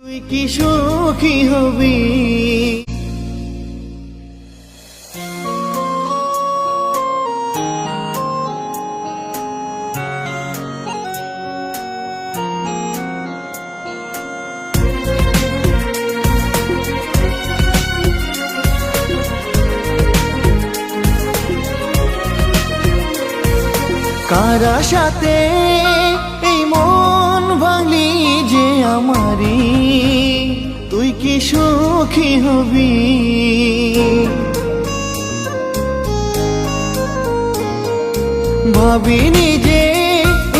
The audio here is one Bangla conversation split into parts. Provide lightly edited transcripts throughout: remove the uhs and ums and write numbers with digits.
তুই কি সুখী হবি। কারা সাথে এই মন ভাঙলি যে আমারি, তুই কি সুখী হবি। ভাবিনি যে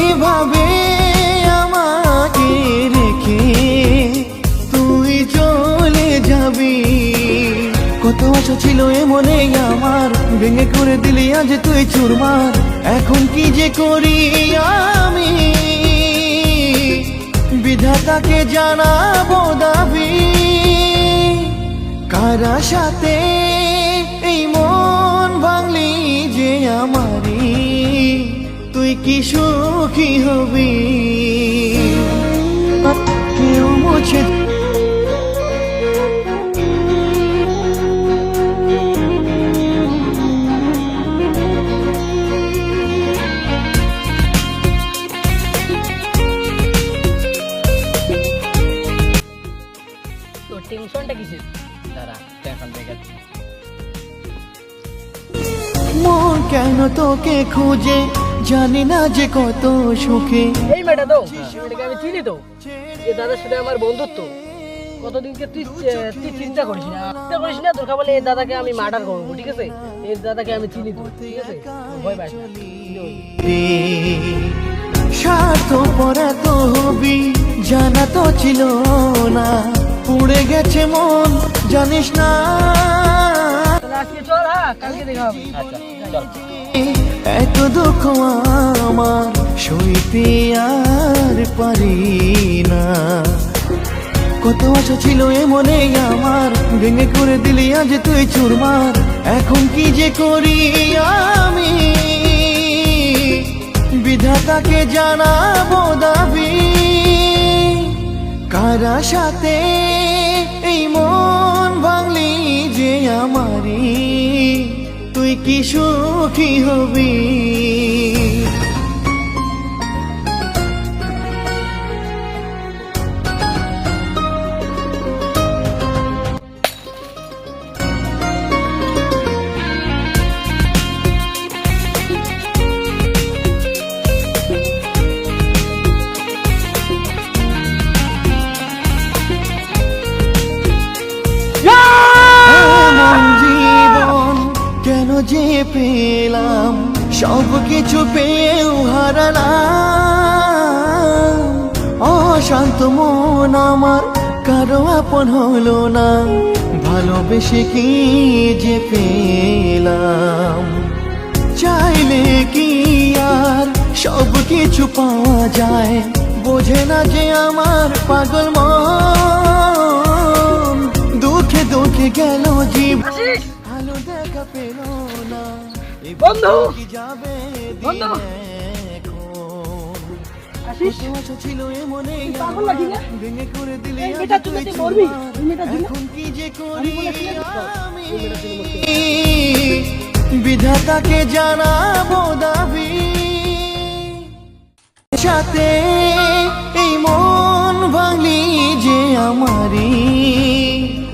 এভাবে আমাকে রেখে তুই চলে যাবি। কত আশা ছিল এ মনে আমার, ভেঙে করে দিলি আজ তুই চুরমার। এখন কি যে করি আমি, বিধাতাকে জানাবো দাবি। কারা সাথে এই মন ভাঙলি যে আমারি, তুই কি সুখী হবি। কেউ মুছে টেনশনটা কিসের? দাঁড়া টেনশন থেকে মন কেন তোকে খুঁজে, জানি না যে কত সুখে। এই মেয়েটা তো, এটাকে আমি চিনি তো, এ দাদার সাথে আমার বন্ধুত্ব কতদিনকে তুই চিন্তা করিস না তোর বলে এই দাদাকে আমি মার্ডার করবো, ঠিক আছে? এই দাদাকে আমি চিনি তো, ঠিক আছে? ভয় পাস না। স্বার্থপর এত হবি জানা তো ছিল না, পুড়ে গেছে মন জানিস না। আজকে চল, হ্যাঁ কালকে দেখা হবে। আচ্ছা চল। এত দুঃখ আমার সইতে আর পারি না। কত আশা ছিল এ মনে আমার, ভেঙে করে দিলি আজ তুই চুরমার। এখন কি যে করি আমি, বিধাতাকে জানাবো দাবি। কারা সাথে এই মন ভাঙলি যে আমারি, তুই কি সুখী হবি। যে পেলাম সব কিছু পেয়েও হারালাম। অশান্ত মন আমার কারো আপন হলো না, ভালোবেসে কি যে পেলাম। চাইলে কি আর সব কিছু পাওয়া যায়, বোঝে না যে আমার পাগল মন। দুঃখে দুঃখে গেল জীব, ভালো দেখা পেল না। বন্ধু যাবে বন্ধু ছিল এ মনে ভেঙে করে দিলে। এখন কি যে করি আমি, বিধাতাকে জানাবো দাবি। সাথে এই মন ভাঙলি যে আমারি,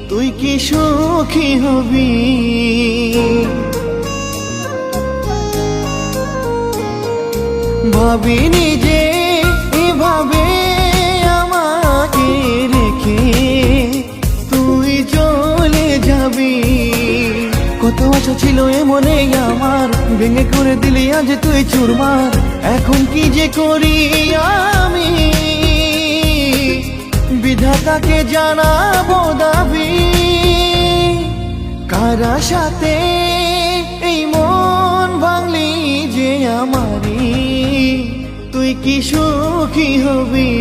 তুই কি সুখী হবি। ভাবিনি যে এভাবে আমাকে রেখে তুই চলে যাবি। কত আশা ছিল এ মনে আমার, ভেঙে করে দিলি আজ তুই চুরমার। এখন কি যে করি আমি, বিধাতাকে জানাবো দাবি। কারা সাথে এই মন ভাঙলি যে আমারি, তুই কি সুখী হবি।